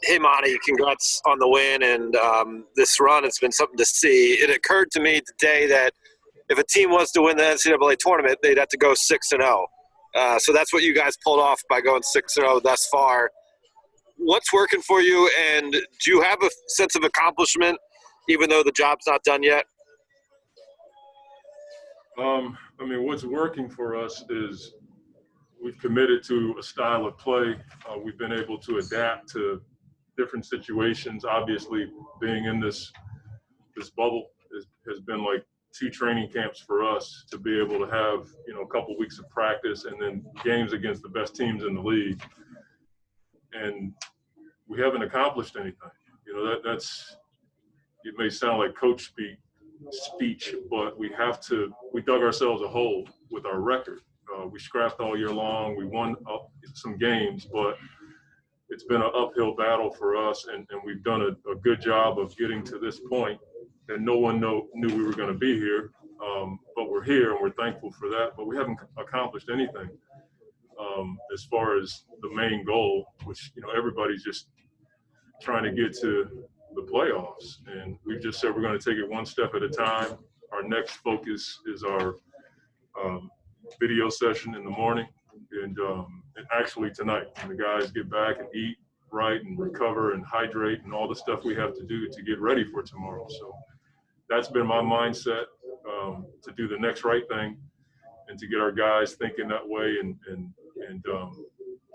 Hey, Monty, congrats on the win and this run. It's been something to see. It occurred to me today that if a team wants to win the NCAA tournament, they'd have to go 6-0. So that's what you guys pulled off by going 6-0 thus far. What's working for you, and do you have a sense of accomplishment, even though the job's not done yet? What's working for us is we've committed to a style of play. We've been able to adapt to different situations. Obviously, being in this bubble has been like 2 training camps for us to be able to have, a couple weeks of practice and then games against the best teams in the league. And we haven't accomplished anything. That's it may sound like coach speech, but we dug ourselves a hole with our record. We scrapped all year long. We won some games, but it's been an uphill battle for us, and we've done a good job of getting to this point. And no one knew we were going to be here, but we're here, and we're thankful for that. But we haven't accomplished anything as far as the main goal, which everybody's just trying to get to the playoffs. And we've just said we're going to take it one step at a time. Our next focus is our video session in the morning, and actually tonight, when the guys get back and eat right and recover and hydrate and all the stuff we have to do to get ready for tomorrow. So that's been my mindset, to do the next right thing and to get our guys thinking that way and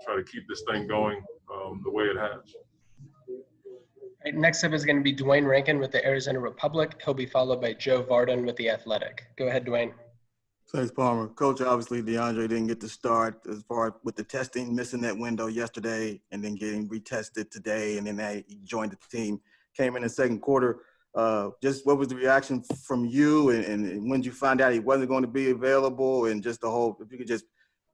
try to keep this thing going the way it has. All right, next up is going to be Dwayne Rankin with the Arizona Republic. He'll be followed by Joe Varden with the Athletic. Go ahead, Dwayne. Thanks, Palmer. Coach, obviously DeAndre didn't get to start as far as with the testing, missing that window yesterday and then getting retested today, and then he joined the team, came in the second quarter. Just what was the reaction from you, and when did you find out he wasn't going to be available, and just the whole, if you could just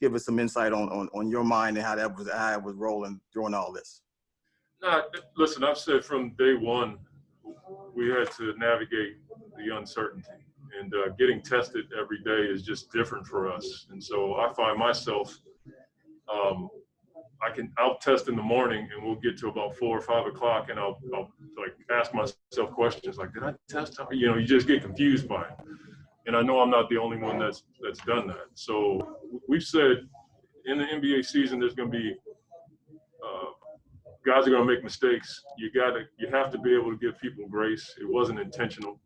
give us some insight on your mind and how it was rolling during all this. Listen, I've said from day one, we had to navigate the uncertainty. And getting tested every day is just different for us. And so I find myself, I'll test in the morning and we'll get to about 4 or 5 o'clock and I'll like ask myself questions like, did I test? You just get confused by it. And I know I'm not the only one that's done that. So we've said in the NBA season, there's going to be guys are going to make mistakes. You have to be able to give people grace. It wasn't intentional.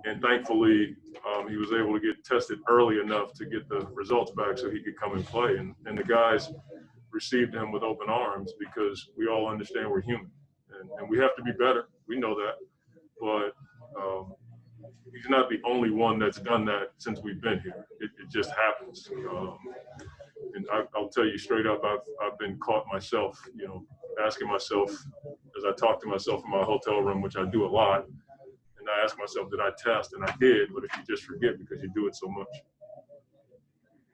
And thankfully, he was able to get tested early enough to get the results back so he could come and play. And the guys received him with open arms because we all understand we're human. And we have to be better. We know that. But he's not the only one that's done that since we've been here. It just happens. And I'll tell you straight up, I've been caught myself, asking myself as I talk to myself in my hotel room, which I do a lot. And I asked myself, did I test? And I did, but if you just forget because you do it so much.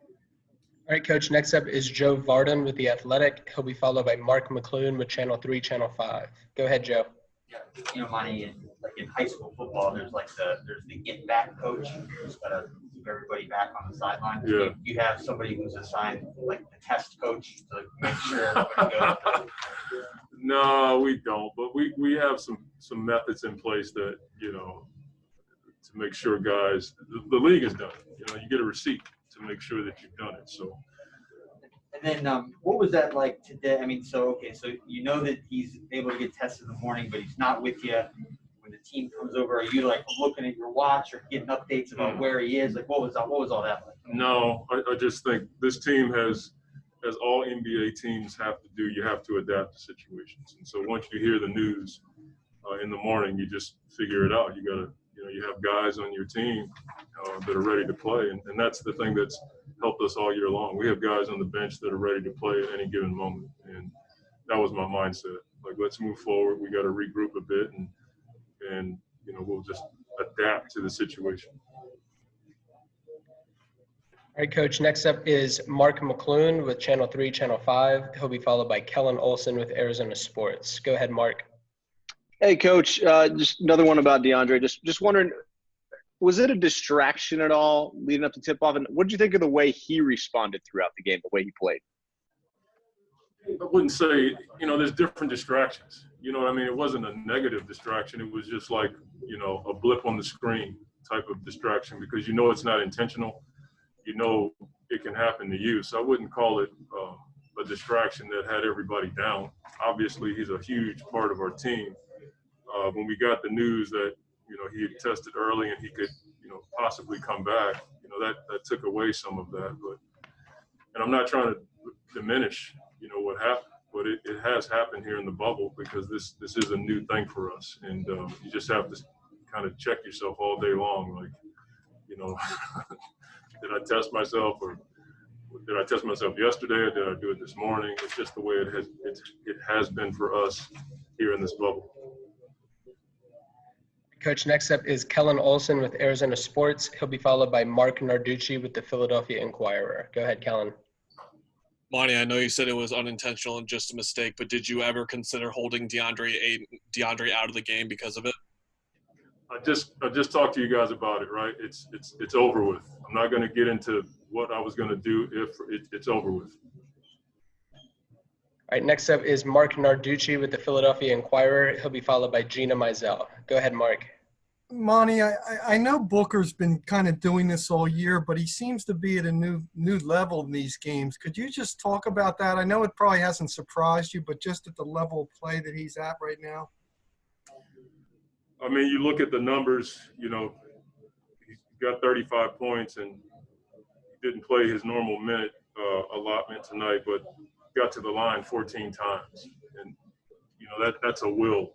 All right, Coach, next up is Joe Varden with The Athletic. He'll be followed by Mark McClune with Channel 3, Channel 5. Go ahead, Joe. Yeah, Monty, in high school football, there's the get back coach who's got to keep everybody back on the sideline. Yeah. You have somebody who's assigned like the test coach to make sure everybody goes. No, we don't. But we have some methods in place that, to make sure guys, the league is done. You get a receipt to make sure that you've done it. So. And then what was that like today? So you know that he's able to get tested in the morning, but he's not with you when the team comes over. Are you like looking at your watch or getting updates about where he is? Like what was all that like? No, I just think this team has, as all NBA teams have to do, you have to adapt to situations. And so once you hear the news in the morning, you just figure it out. You have guys on your team that are ready to play. And that's the thing that's helped us all year long. We have guys on the bench that are ready to play at any given moment. And that was my mindset. Like, let's move forward. We got to regroup a bit and we'll just adapt to the situation. All right, Coach, next up is Mark McClune with Channel 3, Channel 5. He'll be followed by Kellen Olson with Arizona Sports. Go ahead, Mark. Hey, Coach, just another one about DeAndre. Just wondering, was it a distraction at all leading up to tip-off? And what did you think of the way he responded throughout the game, the way he played? I wouldn't say, there's different distractions. You know what I mean? It wasn't a negative distraction. It was just like, a blip on the screen type of distraction because it's not intentional. It can happen to you. So I wouldn't call it a distraction that had everybody down. Obviously, he's a huge part of our team. When we got the news that, he had tested early and he could, possibly come back, that took away some of that. And I'm not trying to diminish, what happened, but it has happened here in the bubble because this is a new thing for us. And you just have to kind of check yourself all day long. Like, did I test myself or did I test myself yesterday or did I do it this morning? It's just the way it has been for us here in this bubble. Coach, next up is Kellen Olson with Arizona Sports. He'll be followed by Mark Narducci with the Philadelphia Inquirer. Go ahead, Kellen. Monty, I know you said it was unintentional and just a mistake, but did you ever consider holding DeAndre out of the game because of it? I just talked to you guys about it, right? It's over with. I'm not going to get into what I was going to do if it's over with. All right, next up is Mark Narducci with the Philadelphia Inquirer. He'll be followed by Gina Mizell. Go ahead, Mark. Monty, I know Booker's been kind of doing this all year, but he seems to be at a new level in these games. Could you just talk about that? I know it probably hasn't surprised you, but just at the level of play that he's at right now. I mean, you look at the numbers, he got 35 points and he didn't play his normal minute allotment tonight, but got to the line 14 times. And, that's a will.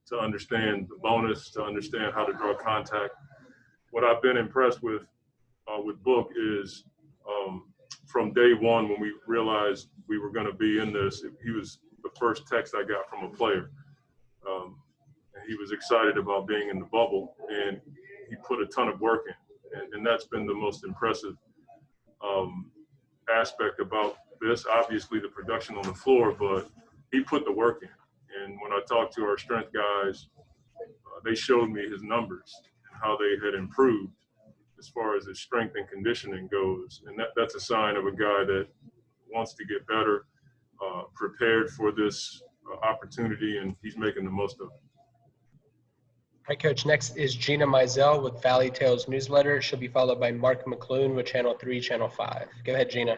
To understand the bonus, to understand how to draw contact. What I've been impressed with Book is from day one when we realized we were going to be in this, he was the first text I got from a player. And he was excited about being in the bubble, and he put a ton of work in. And that's been the most impressive aspect about this. Obviously, the production on the floor, but he put the work in. And when I talked to our strength guys, they showed me his numbers and how they had improved as far as his strength and conditioning goes. And that's a sign of a guy that wants to get better, prepared for this opportunity, and he's making the most of it. All right, Coach. Next is Gina Mizell with Valley Tales Newsletter. She'll be followed by Mark McClune with Channel 3, Channel 5. Go ahead, Gina.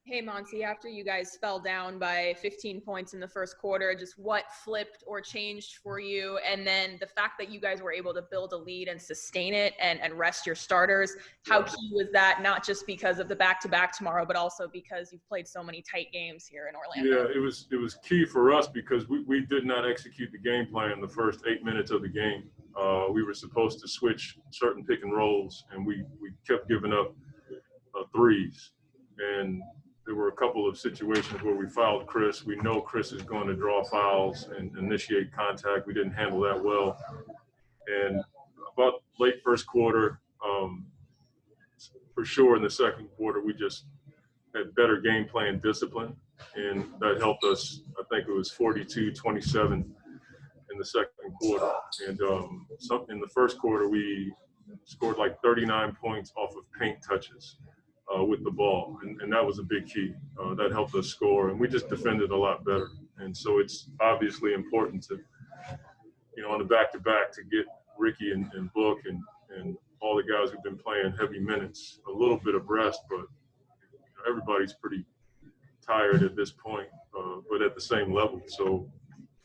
Hey, Monty, after you guys fell down by 15 points in the first quarter, just what flipped or changed for you? And then the fact that you guys were able to build a lead and sustain it and rest your starters, how key was that, not just because of the back-to-back tomorrow, but also because you've played so many tight games here in Orlando? Yeah, it was key for us because we did not execute the game plan the first 8 minutes of the game. We were supposed to switch certain pick and rolls, and we kept giving up threes. And there were a couple of situations where we fouled Chris. We know Chris is going to draw fouls and initiate contact. We didn't handle that well. And about late first quarter, for sure in the second quarter, we just had better game plan discipline. And that helped us. I think it was 42-27 in the second quarter. And in the first quarter, we scored like 39 points off of paint touches. With the ball, and that was a big key. That helped us score, and we just defended a lot better. And so it's obviously important to, on the back-to-back to get Ricky and Book and all the guys who've been playing heavy minutes a little bit of rest, but everybody's pretty tired at this point, but at the same level. So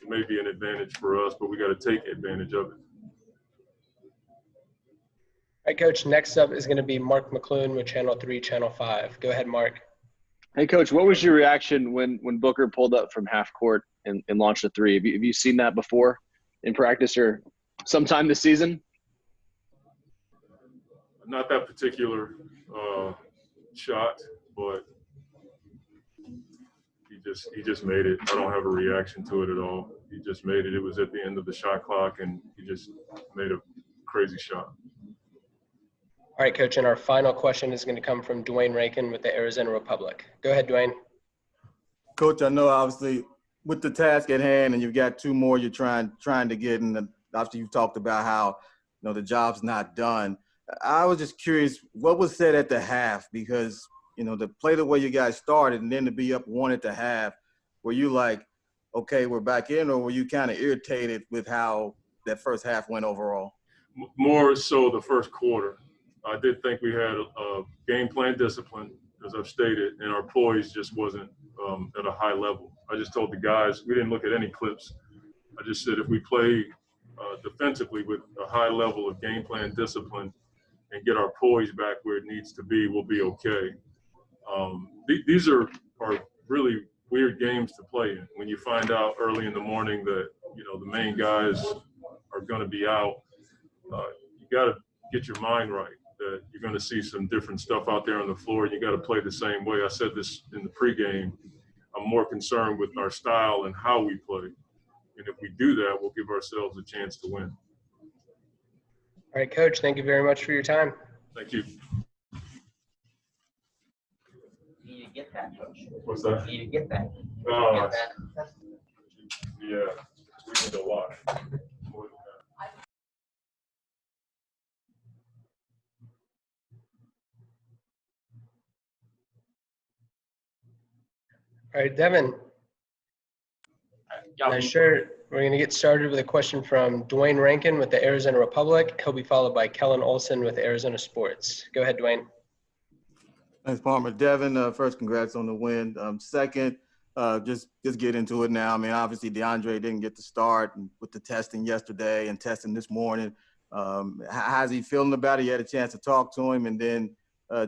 it may be an advantage for us, but we got to take advantage of it. All right, Coach, next up is going to be Mark McClune with Channel 3, Channel 5. Go ahead, Mark. Hey, Coach, what was your reaction when Booker pulled up from half court and launched a three? Have you seen that before in practice or sometime this season? Not that particular shot, but he just made it. I don't have a reaction to it at all. He just made it. It was at the end of the shot clock, and he just made a crazy shot. All right, Coach, and our final question is going to come from Dwayne Rankin with the Arizona Republic. Go ahead, Dwayne. Coach, I know obviously with the task at hand and you've got two more you're trying to get, and obviously you've talked about how the job's not done. I was just curious, what was said at the half? Because, to play the way you guys started and then to be up one at the half, were you like, okay, we're back in, or were you kind of irritated with how that first half went overall? More so the first quarter. I did think we had a game plan discipline, as I've stated, and our poise just wasn't at a high level. I just told the guys, we didn't look at any clips. I just said if we play defensively with a high level of game plan discipline and get our poise back where it needs to be, we'll be okay. These are really weird games to play in. When you find out early in the morning that, the main guys are going to be out, you got to get your mind right, that you're going to see some different stuff out there on the floor. You got to play the same way. I said this in the pregame. I'm more concerned with our style and how we play. And if we do that, we'll give ourselves a chance to win. All right, Coach, thank you very much for your time. Thank you. You need to get that, Coach. What's that? You need to get that. Oh, Get that. yeah, we need a lot. More than that. All right, Devin. Sure. We're going to get started with a question from Dwayne Rankin with the Arizona Republic. He'll be followed by Kellen Olson with Arizona Sports. Go ahead, Dwayne. Thanks, Palmer. Devin, first, congrats on the win. Second, just get into it now. I mean, obviously, Deandre didn't get to start with the testing yesterday and testing this morning. How's he feeling about it? You had a chance to talk to him. And then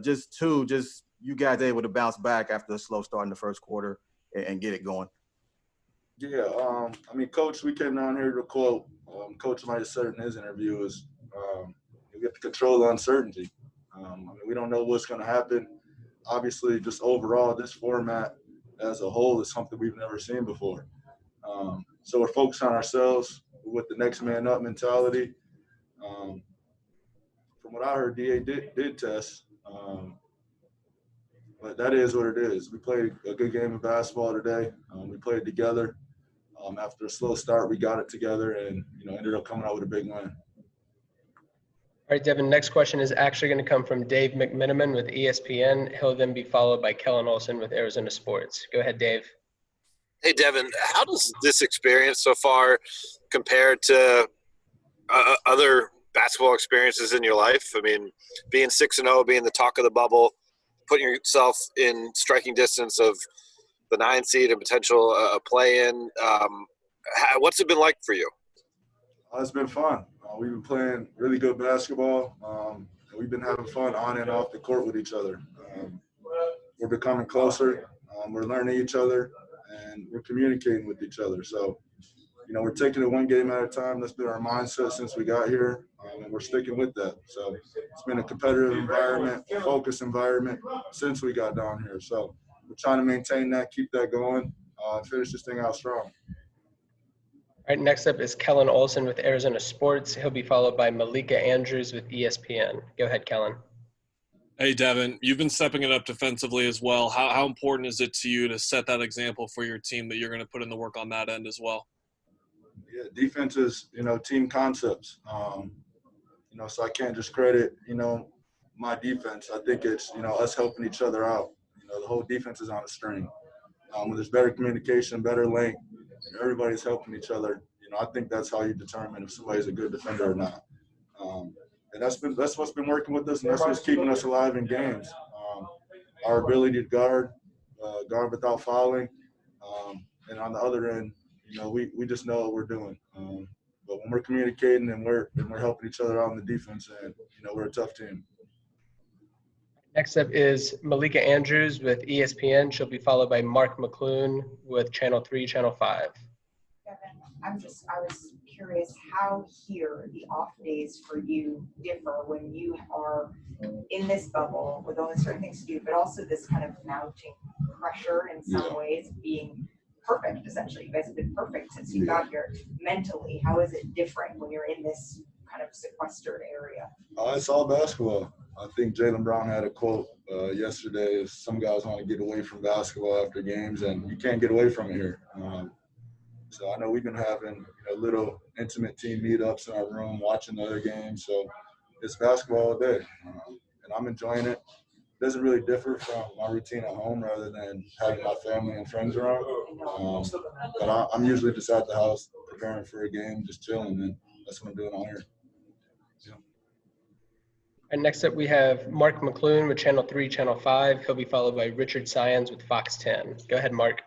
just you guys able to bounce back after a slow start in the first quarter and get it going. Yeah, I mean, Coach, we came down here to quote, Coach might have said in his interview is you get to control the uncertainty. I mean, we don't know what's going to happen. Obviously, just overall, this format as a whole is something we've never seen before. So we're focused on ourselves with the next man up mentality. From what I heard, DA did test. But that is what it is. We played a good game of basketball today. We played together. After a slow start, we got it together and, ended up coming out with a big win. All right, Devin, next question is actually going to come from Dave McMiniman with ESPN. He'll then be followed by Kellen Olson with Arizona Sports. Go ahead, Dave. Hey, Devin, how does this experience so far compare to other basketball experiences in your life? I mean, being 6-0, being the talk of the bubble, putting yourself in striking distance of the 9 seed and potential play-in. What's it been like for you? It's been fun. We've been playing really good basketball. And we've been having fun on and off the court with each other. We're becoming closer. We're learning each other, and we're communicating with each other. So, we're taking it one game at a time. That's been our mindset since we got here, and we're sticking with that. So it's been a competitive environment, a focused environment since we got down here. So we're trying to maintain that, keep that going, and finish this thing out strong. All right, next up is Kellen Olson with Arizona Sports. He'll be followed by Malika Andrews with ESPN. Go ahead, Kellen. Hey, Devin, you've been stepping it up defensively as well. How important is it to you to set that example for your team that you're going to put in the work on that end as well? Yeah, defense is, team concepts. So I can't just credit, my defense. I think it's, us helping each other out. The whole defense is on a string. When there's better communication, better link, and everybody's helping each other, I think that's how you determine if somebody's a good defender or not. And that's what's been working with us, and that's what's keeping us alive in games. Our ability to guard without fouling, and on the other end, we just know what we're doing. But when we're communicating and we're helping each other out on the defense end, we're a tough team. Next up is Malika Andrews with ESPN. She'll be followed by Mark McClune with Channel 3, Channel 5. I was curious how here the off days for you differ when you are in this bubble with only certain things to do, but also this kind of mounting pressure in some ways being perfect, essentially. You guys have been perfect since you got here. Mentally, how is it different when you're in this kind of sequestered area? It's all basketball. I think Jaylen Brown had a quote yesterday. Some guys want to get away from basketball after games, and you can't get away from it here. So I know we've been having little intimate team meetups in our room, watching the other games. So it's basketball all day, and I'm enjoying it. doesn't really differ from my routine at home rather than having my family and friends around. But I'm usually just at the house preparing for a game, just chilling, and that's what I'm doing out here. And next up, we have Mark McClune with Channel 3, Channel 5. He'll be followed by Richard Syons with Fox 10. Go ahead, Mark.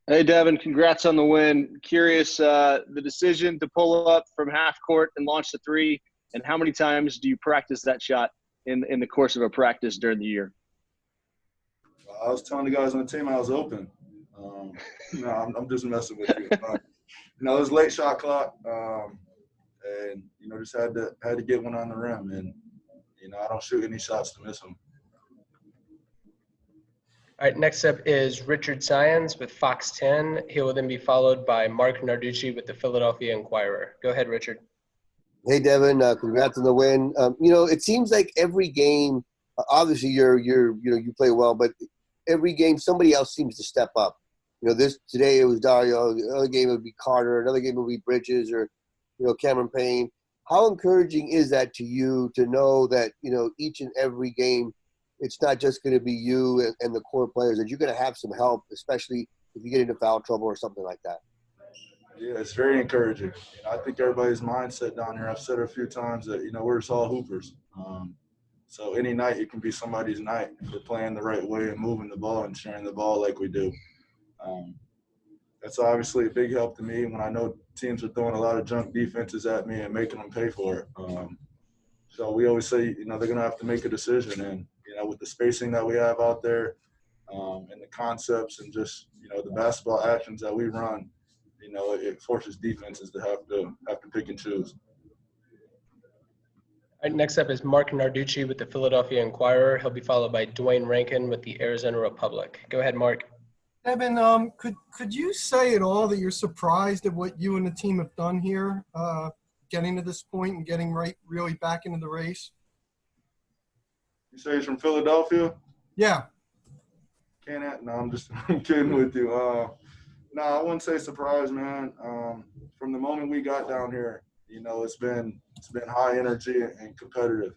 Hey, Devin, congrats on the win. Curious, the decision to pull up from half court and launch the three, and how many times do you practice that shot in the course of a practice during the year? I was telling the guys on the team I was open. No, I'm just messing with you. But, it was late shot clock, and just had to get one on the rim, and I don't shoot any shots to miss them. All right, next up is Richard Syons with Fox 10. He will then be followed by Mark Narducci with the Philadelphia Inquirer. Go ahead, Richard. Hey, Devin, congrats on the win. It seems like every game, obviously you play well, but every game somebody else seems to step up. Today it was Dario. The other game it would be Carter. Another game it would be Bridges or Cameron Payne. How encouraging is that to you to know that each and every game, it's not just going to be you and the core players, that you're going to have some help, especially if you get into foul trouble or something like that? Yeah, it's very encouraging. I think everybody's mindset down here, I've said it a few times that, we're just all hoopers. So any night it can be somebody's night if we're playing the right way and moving the ball and sharing the ball like we do. That's obviously a big help to me when I know teams are throwing a lot of junk defenses at me and making them pay for it. So we always say, they're going to have to make a decision. And, with the spacing that we have out there and the concepts and just, the basketball actions that we run, it forces defenses to have to pick and choose. All right, next up is Mark Narducci with the Philadelphia Inquirer. He'll be followed by Dwayne Rankin with the Arizona Republic. Go ahead, Mark. Devin, could you say at all that you're surprised at what you and the team have done here, getting to this point and getting really back into the race? You say he's from Philadelphia? Yeah. No, I'm just kidding with you. No, I wouldn't say surprised, man. From the moment we got down here, it's been high energy and competitive.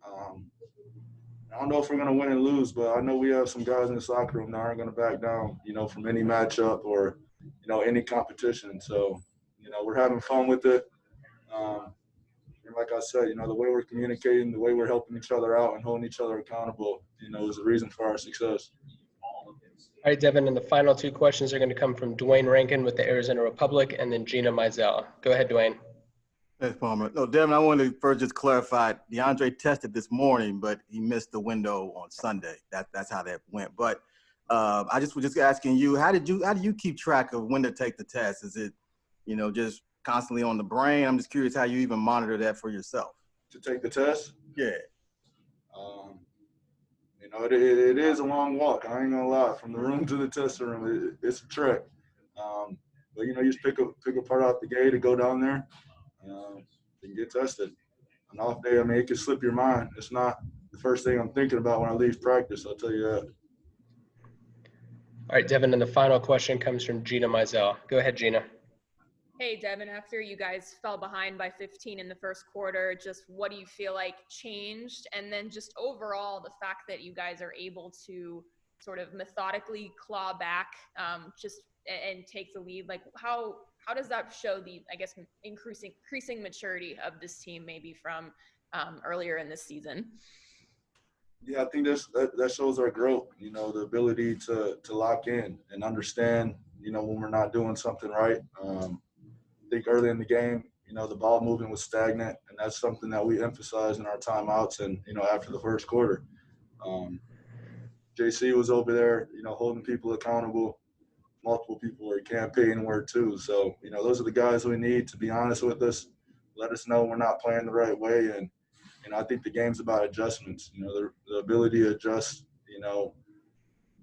I don't know if we're going to win and lose, but I know we have some guys in the locker room that aren't going to back down, from any matchup or, any competition. So, we're having fun with it. And like I said, the way we're communicating, the way we're helping each other out and holding each other accountable, is the reason for our success. All right, Devin, and the final two questions are going to come from Dwayne Rankin with the Arizona Republic and then Gina Mizell. Go ahead, Dwayne. Thanks, Palmer. No, Devin, I wanted to first just clarify, DeAndre tested this morning, but he missed the window on Sunday. That's how that went. But I was just asking you, how do you keep track of when to take the test? Is it, just constantly on the brain? I'm just curious how you even monitor that for yourself. To take the test? Yeah. It is a long walk. I ain't gonna lie. From the room to the testing room, it's a trek. But you just pick a part out the gate and go down there and get tested. An off day, it can slip your mind. It's not the first thing I'm thinking about when I leave practice. I'll tell you that. All right, Devin, and the final question comes from Gina Mizell. Go ahead, Gina. Hey, Devin, after you guys fell behind by 15 in the first quarter, just what do you feel like changed? And then just overall, the fact that you guys are able to sort of methodically claw back and take the lead, like how does that show the, I guess, increasing maturity of this team maybe from earlier in this season? Yeah, I think that shows our growth, the ability to lock in and understand, when we're not doing something right. I think early in the game, the ball movement was stagnant, and that's something that we emphasized in our timeouts and, after the first quarter. JC was over there, holding people accountable. Multiple people are campaigning where too. So, those are the guys we need to be honest with us, let us know we're not playing the right way. And, I think the game's about adjustments, the ability to adjust,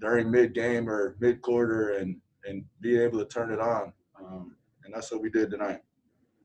during mid-game or mid-quarter and be able to turn it on. And that's what we did tonight.